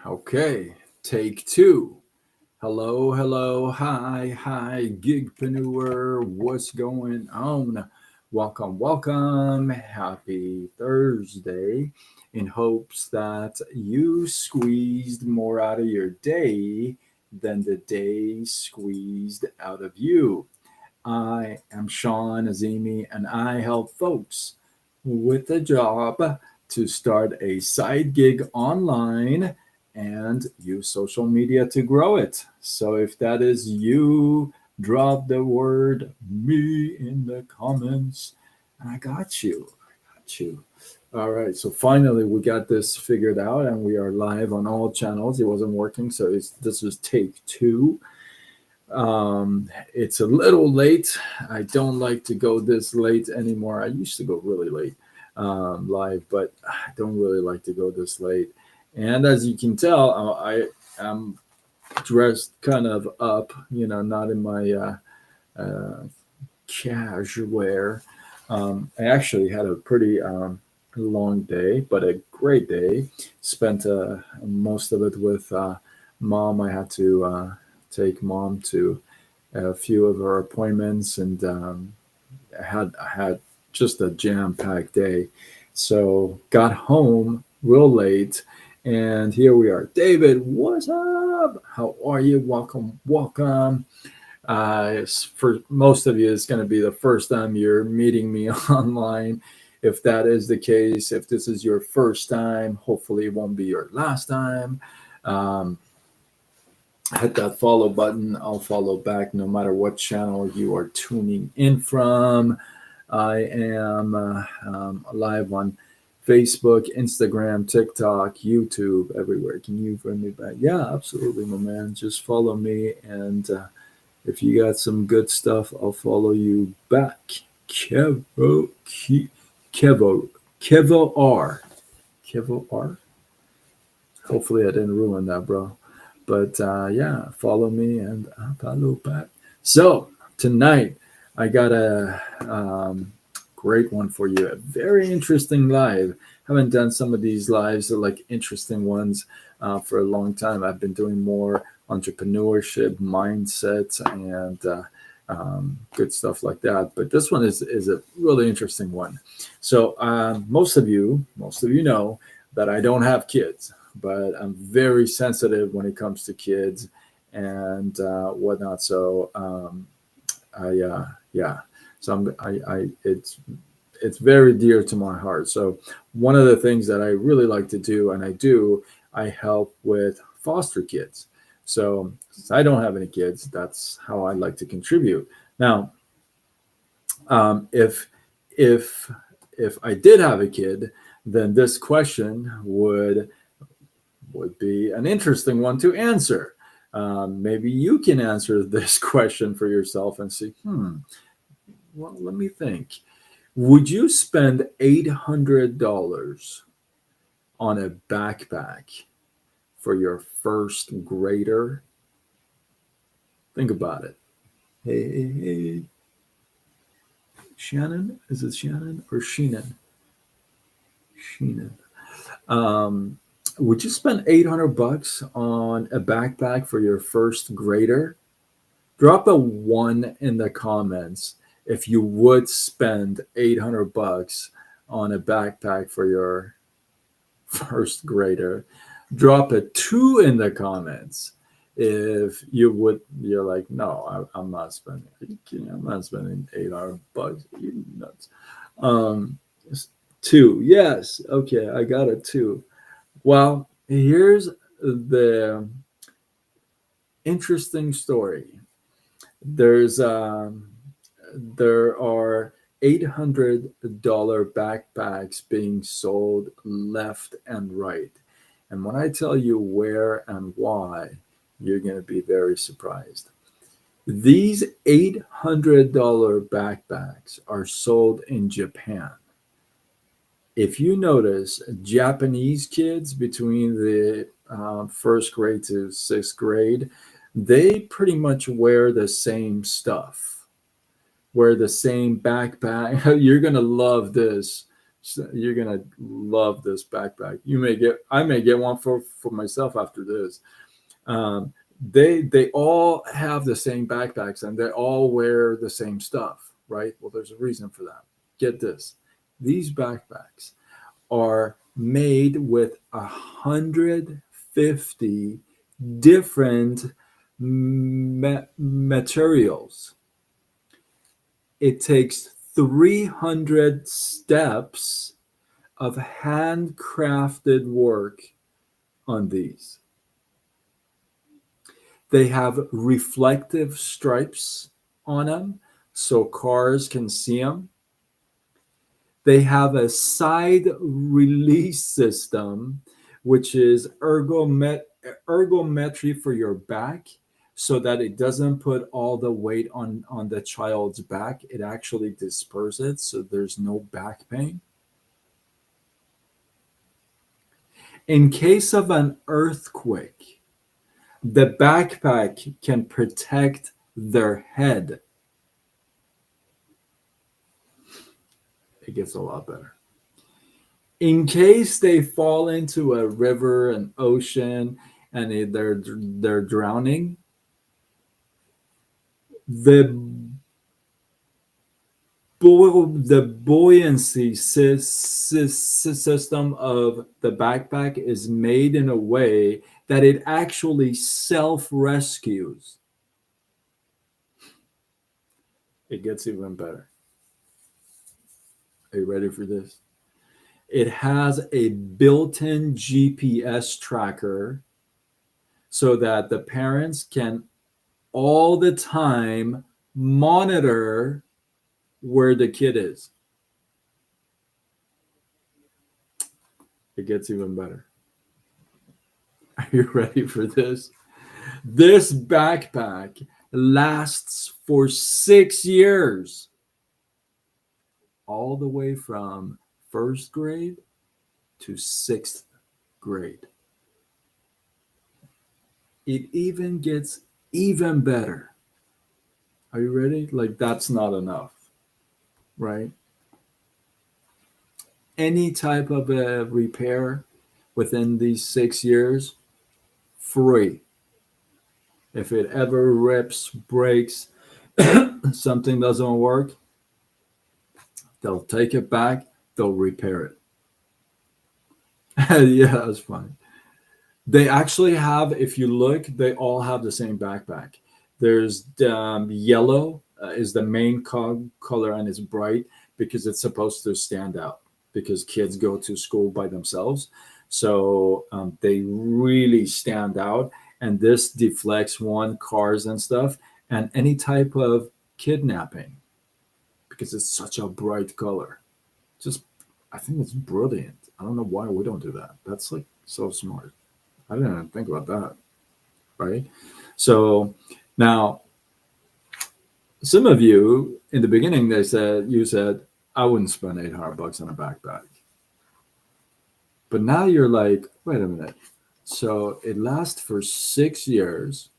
Okay, take two. Hello, hello, hi, gigpreneur. What's going on? Welcome, welcome. Happy Thursday. In hopes that you squeezed more out of your day than the day squeezed out of you. I am Sean Azimi, and I help folks with a job to start a side gig online and use social media to grow it. So if that is you, drop the word me in the comments. I got you. I got you. All right. So finally, we got this figured out, and we are live on all channels. It wasn't working, so this is take two. It's a little late. I don't like to go this late anymore. I used to go really late live, but I don't really like to go this late. And as you can tell, I am dressed kind of up, not in my uh, casual wear. I actually had a pretty long day, but a great day. Spent most of it with mom. I had to take mom to a few of her appointments, and I had just a jam packed day. So got home real late, and here we are. David, what's up? How are you? Welcome, welcome. For most of you, it's going to be the first time you're meeting me online. If that is the case, if this is your first time, hopefully it won't be your last time. Um, Hit that follow button. I'll follow back no matter what channel you are tuning in from. I am live on Facebook, Instagram, TikTok, YouTube, everywhere. Can you bring me back? Yeah, absolutely, my man. Just follow me, and if you got some good stuff, I'll follow you back. Kevo, Kevo, Kevo R. Kevo R. Hopefully, I didn't ruin that, bro. But yeah, follow me and I'll follow back. So tonight, I got a great one for you. A very interesting live. Haven't done some of these lives, like interesting ones, for a long time. I've been doing more entrepreneurship, mindset, and good stuff like that. But this one is a really interesting one. So most of you know that I don't have kids, but I'm very sensitive when it comes to kids and whatnot. So yeah, so it's very dear to my heart. So one of the things that I really like to do, and I help with foster kids. So since I don't have any kids, that's how I like to contribute. Now, if if if I did have a kid, then this question would be an interesting one to answer. Maybe you can answer this question for yourself and see, well, let me think. Would you spend $800 on a backpack for your first grader? Think about it. Hey, Shannon? Is it Shannon or Sheenan? Sheenan. Um, would you spend $800 on a backpack for your first grader? Drop a one in the comments if you would spend $800 on a backpack for your first grader. Drop a two in the comments if you would. You're like, no, I'm not spending. Are you kidding? I'm not spending $800. You nuts. Um, two, yes, okay, I got a two. Well, here's the interesting story. There's there are $800 backpacks being sold left and right. And when I tell you where and why, you're going to be very surprised. These $800 backpacks are sold in Japan. If you notice, Japanese kids between the first grade to sixth grade, they pretty much wear the same stuff, wear the same backpack. You're gonna love this. So you're gonna love this backpack. I may get one for myself after this. Um, they all have the same backpacks and they all wear the same stuff, right? Well, there's a reason for that. Get this: these backpacks are made with 150 different materials. It takes 300 steps of handcrafted work on these. They have reflective stripes on them so cars can see them. They have a side release system, which is ergometry for your back so that it doesn't put all the weight on the child's back. It actually disperses it so there's no back pain. In case of an earthquake, the backpack can protect their head. It gets a lot better. In case they fall into a river, an ocean, and they're drowning, the the buoyancy system of the backpack is made in a way that it actually self rescues. It gets even better. Are you ready for this? It has a built in GPS tracker so that the parents can all the time monitor where the kid is. It gets even better. Are you ready for this? This backpack lasts for 6 years, all the way from first grade to sixth grade. It even gets even better. Are you ready? Like, that's not enough, right? Any type of a repair within these 6 years, free. If it ever rips, breaks, something doesn't work, they'll take it back, they'll repair it. Yeah, that's funny. They actually have, if you look, they all have the same backpack. There's yellow is the main color and it's bright because it's supposed to stand out because kids go to school by themselves. So they really stand out. And this deflects cars and stuff and any type of kidnapping because it's such a bright color. Just, I think it's brilliant. I don't know why we don't do that. That's like so smart. I didn't even think about that, right? So now, some of you in the beginning, you said, I wouldn't spend $800 on a backpack. But now you're like, wait a minute. So it lasts for 6 years.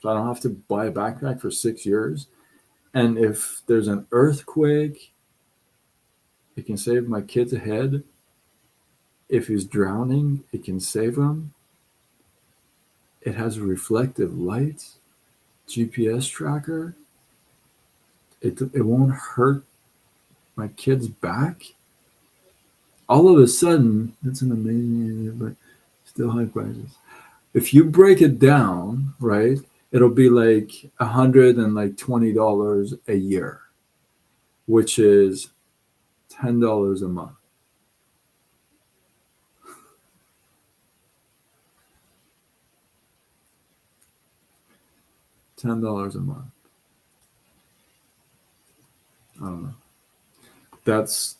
So I don't have to buy a backpack for 6 years. And if there's an earthquake, it can save my kid's head. If he's drowning, it can save him. It has reflective lights, GPS tracker. It won't hurt my kid's back. All of a sudden, it's an amazing, but still high prices. If you break it down, right, it'll be like $120 a year, which is $10 a month. $10 a month. I don't know. That's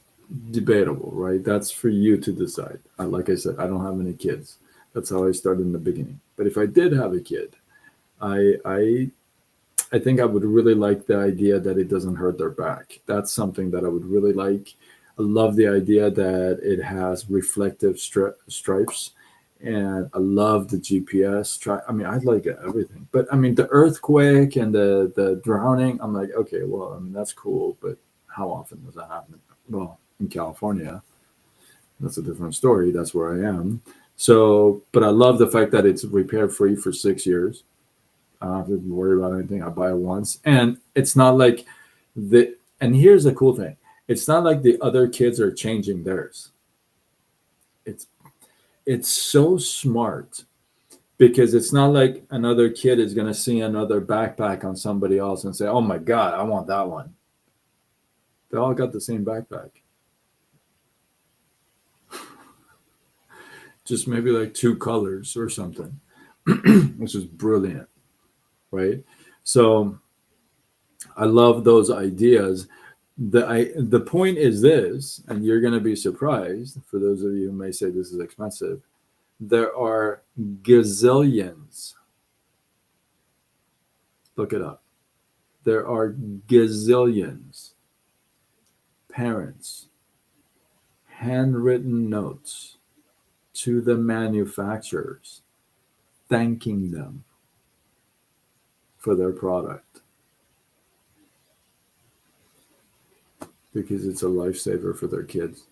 debatable, right? That's for you to decide. Like I said, I don't have any kids. That's how I started in the beginning. But if I did have a kid, I think I would really like the idea that it doesn't hurt their back. That's something that I would really like. I love the idea that it has reflective stripes, and I love the GPS. I mean, I like everything, but I mean, the earthquake and the drowning. I'm like, okay, well, I mean, that's cool, but How often does that happen? Well, in California, that's a different story. That's where I am. So, but I love the fact that it's repair free for 6 years. I don't have to worry about anything. I buy it once, and it's not like the. And here's the cool thing: it's not like the other kids are changing theirs. It's it's so smart because it's not like another kid is going to see another backpack on somebody else and say, "Oh my god, I want that one." They all got the same backpack, just maybe like two colors or something, which is brilliant, right? So I love those ideas. The point is this, and you're going to be surprised for those of you who may say this is expensive. There are gazillions. Look it up. There are gazillions parents handwritten notes to the manufacturers thanking them for their product because it's a lifesaver for their kids.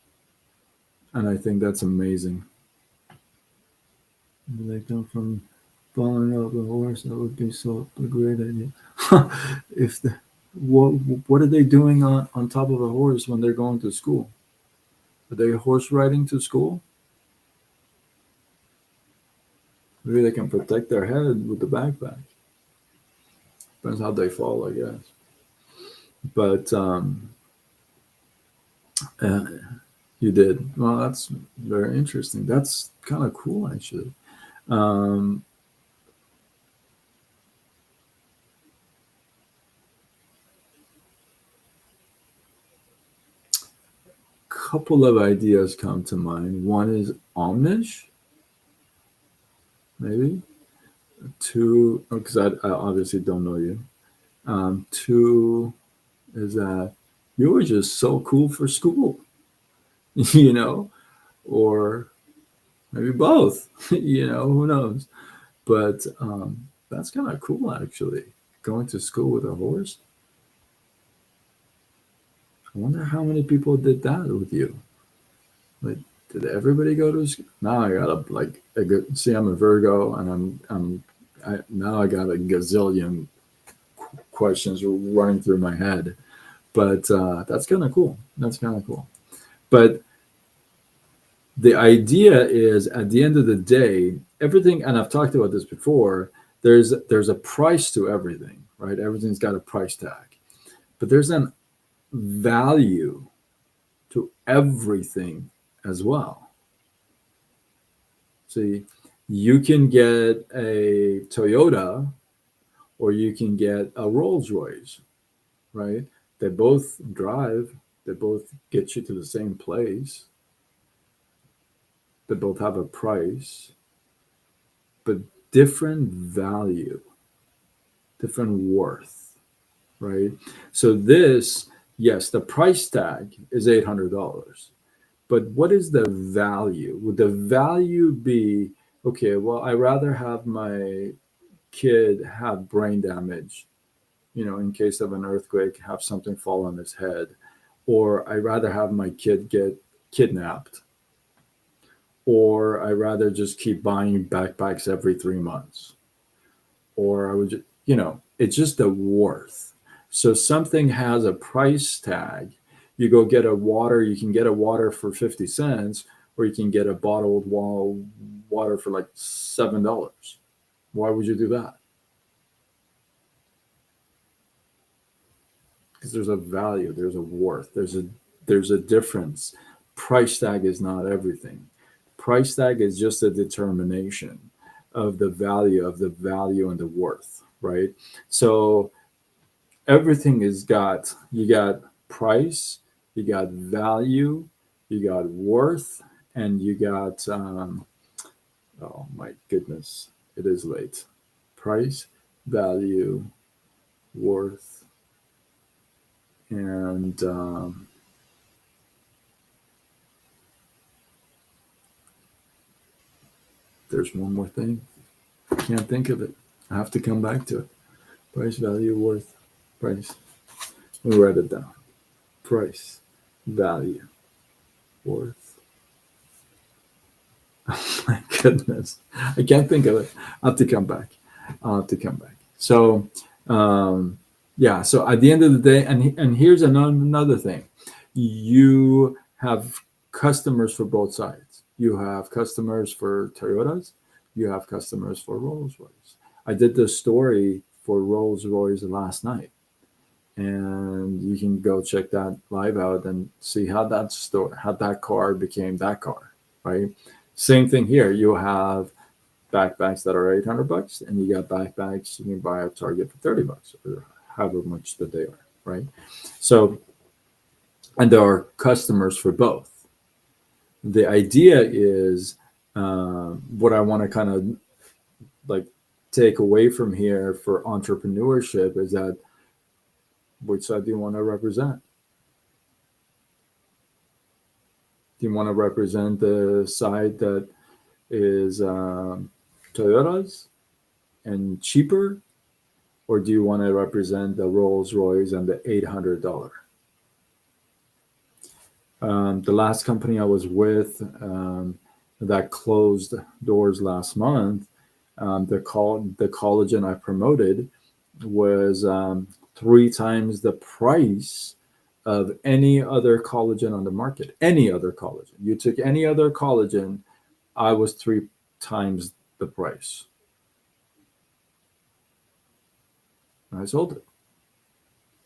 And I think that's amazing. They come from falling off a horse. That would be so a great idea. if the, what are they doing on top of a horse when they're going to school? Are they horse riding to school? Maybe they can protect their head with the backpack. Depends how they fall, I guess. But uh, you did. Well, that's very interesting. That's kind of cool, actually. Um, couple of ideas come to mind. One is Amish, maybe. Two, because I obviously don't know you. Two is that you were just so cool for school, you know, or maybe both, who knows? But that's kind of cool, actually. Going to school with a horse. I wonder how many people did that with you. Like, did everybody go to school? Now I got a good. See, I'm a Virgo, and now I got a gazillion questions running through my head. But that's kind of cool. That's kind of cool. But the idea is, at the end of the day, everything, and I've talked about this before. There's a price to everything, right? Everything's got a price tag, but there's an value to everything as well. See, you can get a Toyota or you can get a Rolls Royce, right? They both drive, they both get you to the same place, they both have a price, but different value, different worth, right? So this, yes, the price tag is $800, but what is the value? Would the value be, okay, well, I rather have my kid have brain damage, in case of an earthquake, have something fall on his head, or I rather have my kid get kidnapped, or I rather just keep buying backpacks every 3 months, or I would just, it's just the worth. So something has a price tag. You go get a water, you can get a water for 50 cents, or you can get a bottled water for like $7. Why would you do that? Because there's a value, there's a worth, there's a difference. Price tag is not everything. Price tag is just a determination of the value and the worth, right? So everything is got, you got price, you got value, you got worth, and you got oh my goodness, it is late. Price, value, worth, and there's one more thing. I can't think of it. I have to come back to it. Price, value, worth, price. Let me write it down. Price, value, worth. Oh my goodness. I can't think of it. I'll have to come back. I'll have to come back. So, um, yeah. So at the end of the day, and here's another thing, you have customers for both sides. You have customers for Toyotas. You have customers for Rolls Royce. I did this story for Rolls Royce last night, and you can go check that live out and see how that car became that car, right? Same thing here. You have backpacks that are 800 bucks, and you got backpacks you can buy at Target for 30 bucks, or however much that they are, right? So, and there are customers for both. The idea is, what I want to kind of like take away from here for entrepreneurship is that, which side do you want to represent? Do you want to represent the side that is Toyotas and cheaper, or do you want to represent the Rolls Royce and the $800? The last company I was with, that closed doors last month, the collagen I promoted was 3 times the price of any other collagen on the market. Any other collagen. You took any other collagen, I was 3 times the price. And I sold it.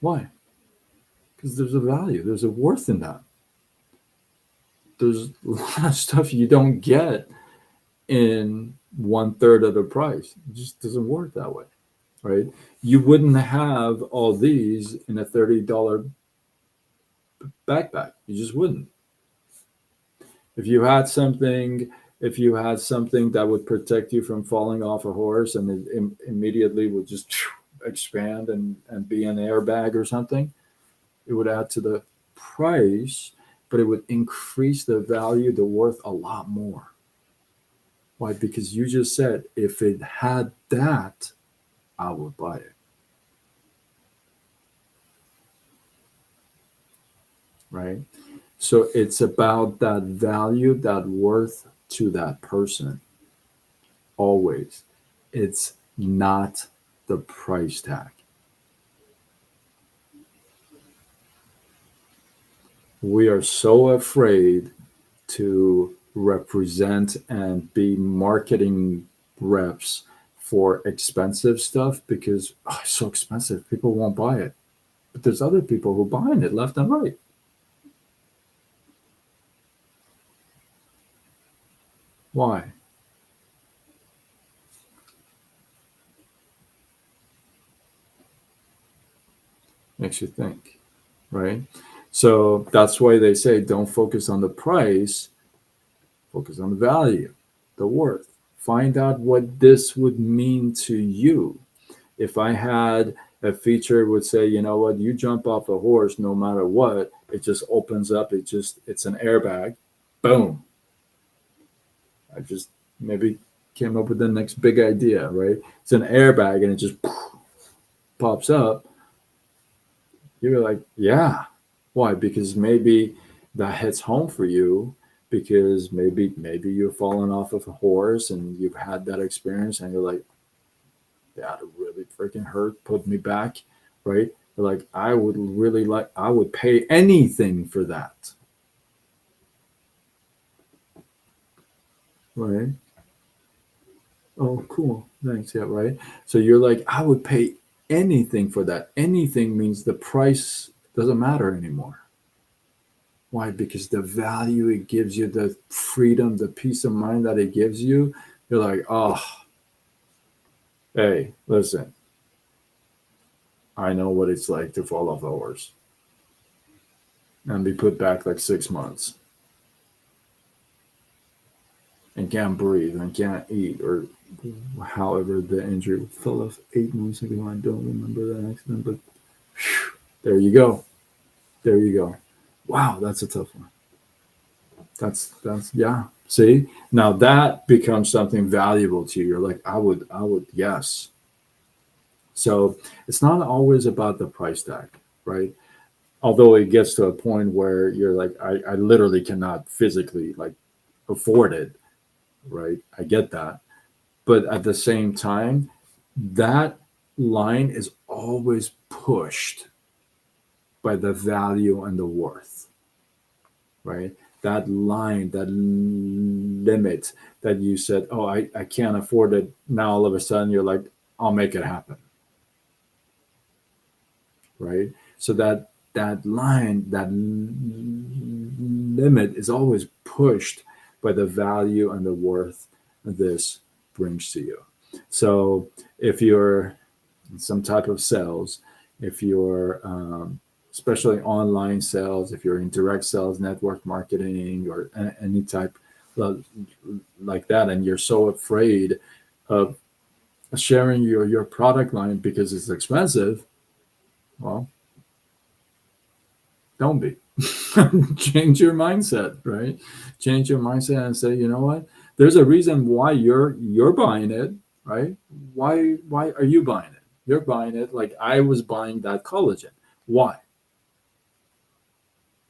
Why? Because there's a value, there's a worth in that. There's a lot of stuff you don't get in 1/3 of the price. It just doesn't work that way, right? You wouldn't have all these in a $30 backpack. You just wouldn't. If you had something, if you had something that would protect you from falling off a horse, and it immediately would just expand and be an airbag or something, it would add to the price, but it would increase the value, the worth a lot more. Why? Because you just said, if it had that, I would buy it. Right? So it's about that value, that worth to that person. Always. It's not the price tag. We are so afraid to represent and be marketing reps for expensive stuff because, oh, it's so expensive, people won't buy it. But there's other people who are buying it left and right. Why? Makes you think, right? So that's why they say don't focus on the price, focus on the value, the worth. Find out what this would mean to you. If I had a feature would say, you know what, you jump off a horse no matter what, it just opens up, it's an airbag. Boom. I just maybe came up with the next big idea, right? It's an airbag and it just pops up. You're like, yeah. Why? Because maybe that hits home for you, because maybe you've fallen off of a horse and you've had that experience and you're like, that really freaking hurt, put me back, right? You're like, I would pay anything for that. Right? Oh, cool. Thanks. Yeah, right. So you're like, I would pay anything for that. Anything means the price doesn't matter anymore. Why? Because the value it gives you, the freedom, the peace of mind that it gives you, you're like, oh, hey, listen, I know what it's like to fall off a horse and be put back like 6 months and can't breathe and can't eat, or however the injury fell off 8 months ago. I don't remember that accident, but whew, there you go. There you go. Wow, that's a tough one. That's yeah. See, now that becomes something valuable to you. You're like, I would, yes. So it's not always about the price tag, right? although it gets to a point where you're like, I literally cannot physically like afford it, right? I get that. But at the same time, that line is always pushed by the value and the worth, right? That line, that limit that you said, oh, I can't afford it. Now all of a sudden you're like, I'll make it happen, right? So that line, that limit is always pushed by the value and the worth this brings to you. So if you're in some type of sales, if you're especially online sales, if you're in direct sales, network marketing, or any type like that, and you're so afraid of sharing your product line because it's expensive, well, don't be. Change your mindset, right? Change your mindset and say, you know what? There's a reason why you're buying it, right? Why are you buying it? You're buying it like I was buying that collagen. Why?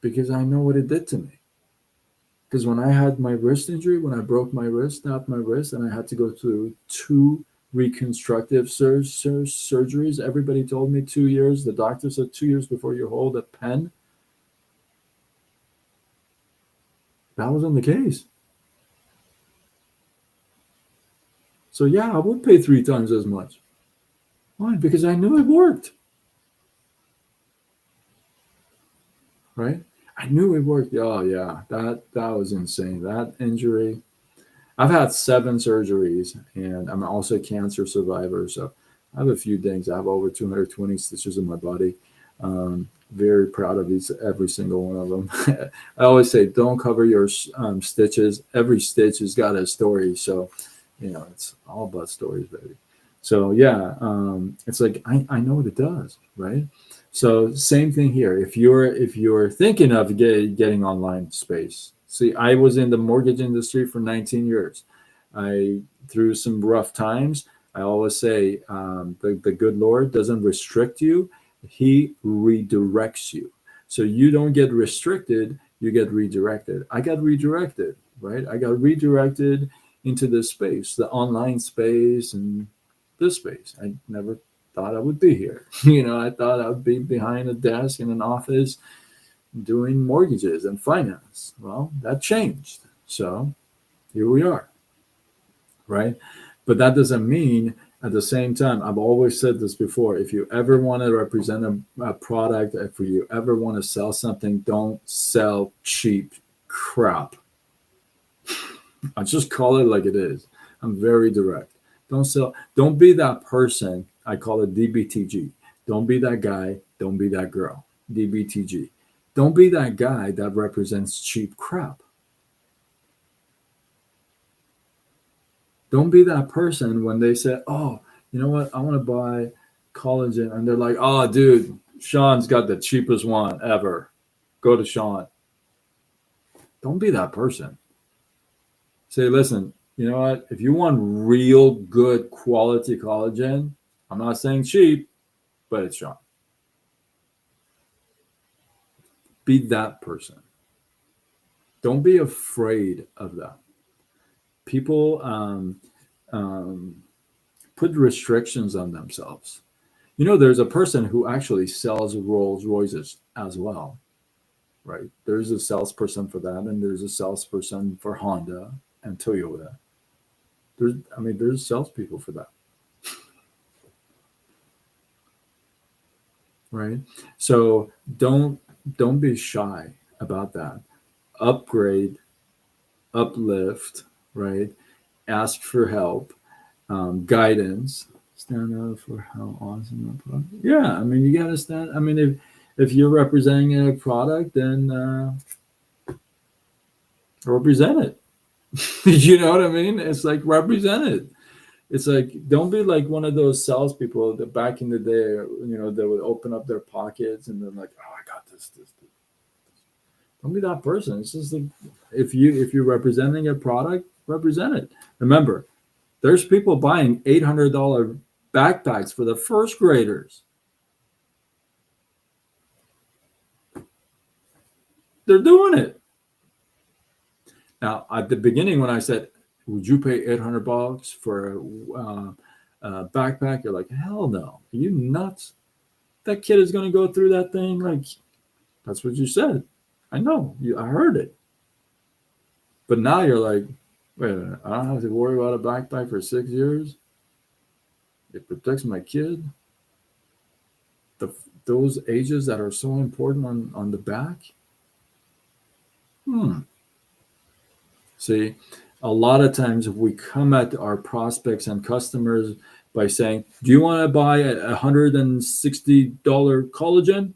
Because I know what it did to me. Because when I had my wrist injury, when I broke my wrist, snapped my wrist, and I had to go through two reconstructive surgeries, everybody told me 2 years. The doctor said 2 years before you hold a pen. That wasn't the case. So yeah, I would pay 3 times as much. Why? Because I knew it worked. Right? I knew it worked. Oh yeah, that was insane. That injury. I've had 7 surgeries, and I'm also a cancer survivor. So I have a few things. I have over 220 stitches in my body. Very proud of every single one of them. I always say, don't cover your stitches. Every stitch has got a story. So, it's all about stories, baby. So yeah, it's like I know what it does, right? So same thing here. If you're thinking of getting online space, see, I was in the mortgage industry for 19 years. I through some rough times. I always say the good Lord doesn't restrict you; He redirects you. So you don't get restricted; you get redirected. I got redirected, right? I got redirected into this space, the online space, and this space. I never thought I would be here. I thought I would be behind a desk in an office doing mortgages and finance. Well, that changed. So here we are, right? But that doesn't mean at the same time, I've always said this before, if you ever want to represent a product, if you ever want to sell something, don't sell cheap crap. I just call it like it is. I'm very direct. Don't be that person. I call it DBTG. Don't be that guy. Don't be that girl. DBTG. Don't be that guy that represents cheap crap. Don't be that person when they say, oh, you know what? I want to buy collagen. And they're like, oh, dude, Sean's got the cheapest one ever. Go to Sean. Don't be that person. Say, listen, you know what? If you want real good quality collagen, I'm not saying cheap, but it's Sean. Be that person. Don't be afraid of that. People put restrictions on themselves. There's a person who actually sells Rolls Royces as well, right? There's a salesperson for that, and there's a salesperson for Honda and Toyota. There's salespeople for that, right? So don't be shy about that. Upgrade, uplift, right? Ask for help, guidance. Stand up for how awesome the product. Yeah, you gotta stand. If you're representing a product, then represent it. You know what I mean? It's like represent it. It's like don't be like one of those salespeople that back in the day, they would open up their pockets and they're like, "Oh, I got this." Don't be that person. It's just like if you're representing a product, represent it. Remember, there's people buying $800 backpacks for the first graders. They're doing it. Now, at the beginning, when I said, would you pay $800 for a backpack? You're like, hell no. Are you nuts? That kid is going to go through that thing. Like, that's what you said. I know. I heard it. But now you're like, wait a minute. I don't have to worry about a backpack for 6 years. It protects my kid. Those ages that are so important on the back. See, a lot of times we come at our prospects and customers by saying, do you want to buy a $160 collagen?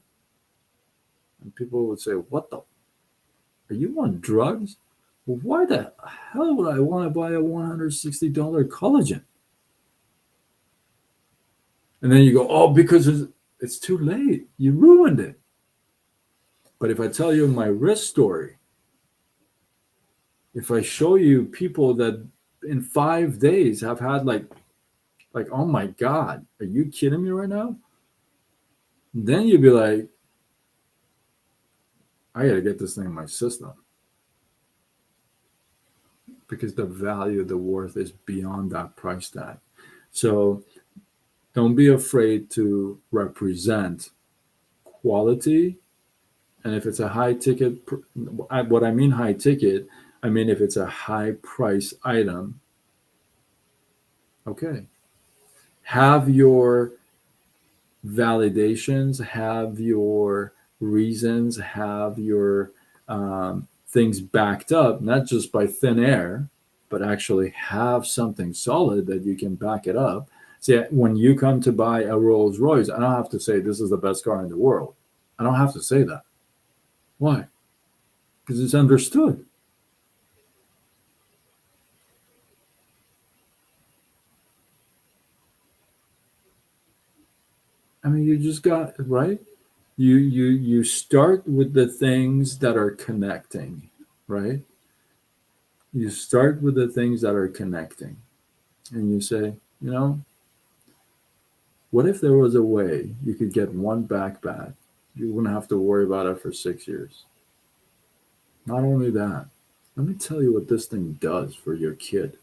And people would say, what the? Are you on drugs? Well, why the hell would I want to buy a $160 collagen? And then you go, oh, because it's too late. You ruined it. But if I tell you my wrist story, if I show you people that in 5 days have had like, oh my God, are you kidding me right now? Then you'd be like, I got to get this thing in my system. Because the value, the worth is beyond that price tag. So don't be afraid to represent quality. And if it's a high ticket, what I mean high ticket, I mean if it's a high price item, okay. Have your validations, have your reasons, have your things backed up, not just by thin air, but actually have something solid that you can back it up. See, when you come to buy a Rolls Royce, I don't have to say this is the best car in the world. I don't have to say that. Why? Because it's understood. I mean, you just got right. You start with the things that are connecting, right? You start with the things that are connecting, and you say, what if there was a way you could get one backpack? You wouldn't have to worry about it for 6 years. Not only that, let me tell you what this thing does for your kid.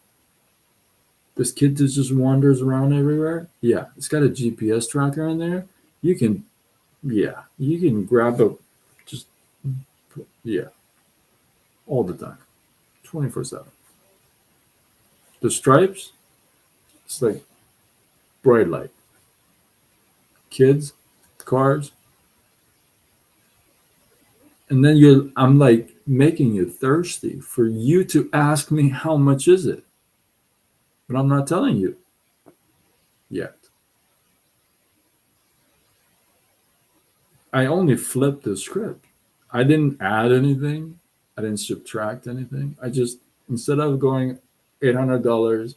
This kid that just wanders around everywhere. Yeah, it's got a GPS tracker in there. You can grab just, yeah, all the time, 24/7. The stripes, it's like bright light. Kids, cars, and then I'm like making you thirsty for you to ask me how much is it, but I'm not telling you yet. I only flipped the script. I didn't add anything. I didn't subtract anything. I just, instead of going $800,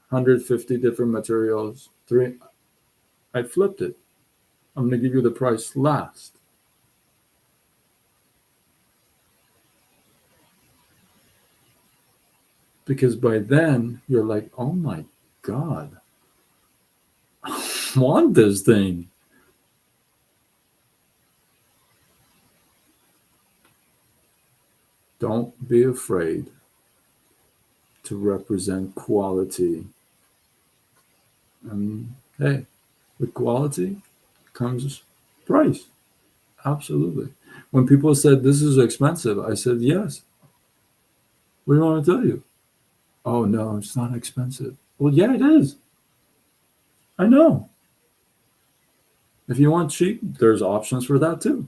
150 different materials, I flipped it. I'm going to give you the price last. Because by then, you're like, oh my God, I want this thing. Don't be afraid to represent quality. And hey, with quality comes price. Absolutely. When people said this is expensive, I said yes. What do you want to tell you? Oh no, it's not expensive. Well, yeah, it is. I know. If you want cheap, there's options for that too.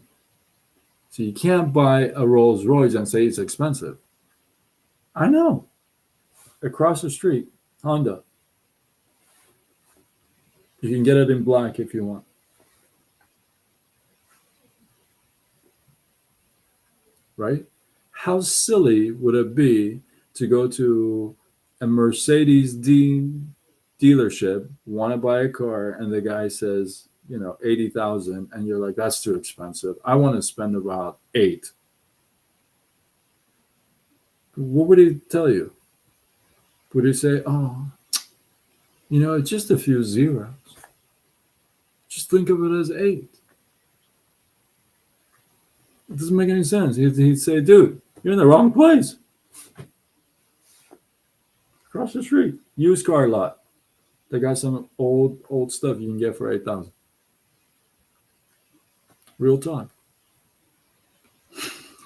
So you can't buy a Rolls Royce and say it's expensive. I know. Across the street, Honda. You can get it in black if you want. Right? How silly would it be to go to a Mercedes dealership, want to buy a car, and the guy says, 80,000, and you're like, that's too expensive. I want to spend about 8. What would he tell you? Would he say, oh, it's just a few zeros? Just think of it as 8. It doesn't make any sense. He'd say, dude, you're in the wrong place. Across the street. Used car lot. They got some old stuff you can get for 8,000. Real talk.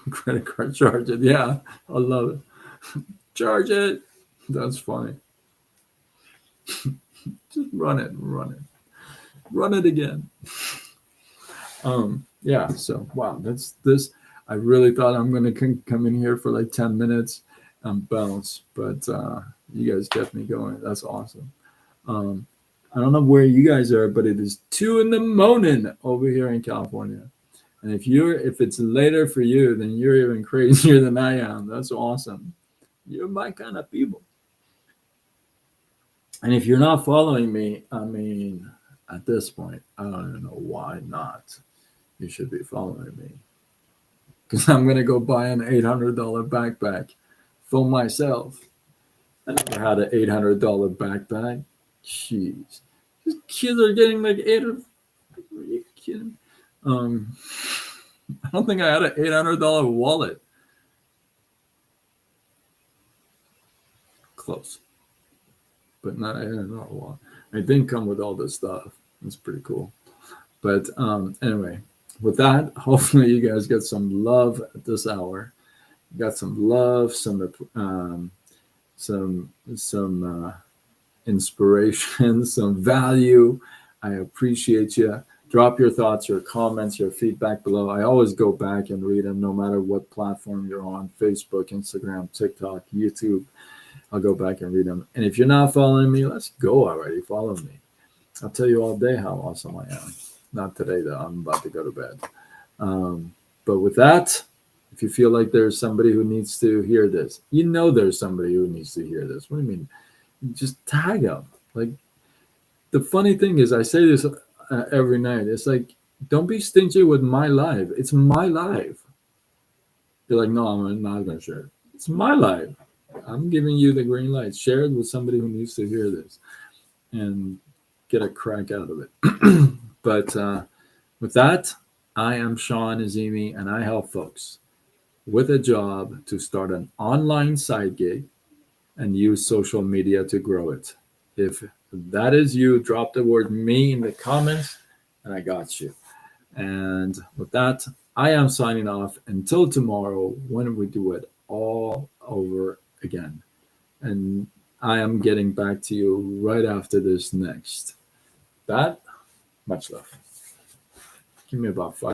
Credit card charge it. Yeah, I love it. Charge it. That's funny. Just run it again. Yeah. So wow, that's this. I really thought I'm gonna come in here for like 10 minutes and bounce, but you guys kept me going. That's awesome. Um, I don't know where you guys are, but it is 2 in the morning over here in California. And if it's later for you, then you're even crazier than I am. That's awesome. You're my kind of people. And if you're not following me, I mean, at this point, I don't even know why not. You should be following me because I'm gonna go buy an $800 backpack for myself. I never had an $800 backpack. Jeez, these kids are getting like eight. Are you kidding? Um, I don't think I had an $800 wallet. Close, but not $800 wallet. It didn't come with all this stuff. It's pretty cool. But anyway, with that, hopefully you guys get some love at this hour. Got some love, some inspiration, some value. I appreciate you. Drop your thoughts, your comments, your feedback below. I always go back and read them no matter what platform you're on: Facebook, Instagram, TikTok, YouTube. I'll go back and read them. And if you're not following me, let's go already. Follow me. I'll tell you all day how awesome I am. Not today, though. I'm about to go to bed. But with that, if you feel like there's somebody who needs to hear this, you know there's somebody who needs to hear this. What do you mean? Just tag them. Like, the funny thing is, I say this every night. It's like, don't be stingy with my life. It's my life. You're like, no, I'm not going to share it. It's my life. I'm giving you the green light. Share it with somebody who needs to hear this and get a crack out of it. But with that, I am Sean Azimi, and I help folks with a job to start an online side gig and use social media to grow it. If that is you, drop the word me in the comments, and I got you. And with that, I am signing off until tomorrow when we do it all over again. And I am getting back to you right after this next. That, much love. Give me about 5.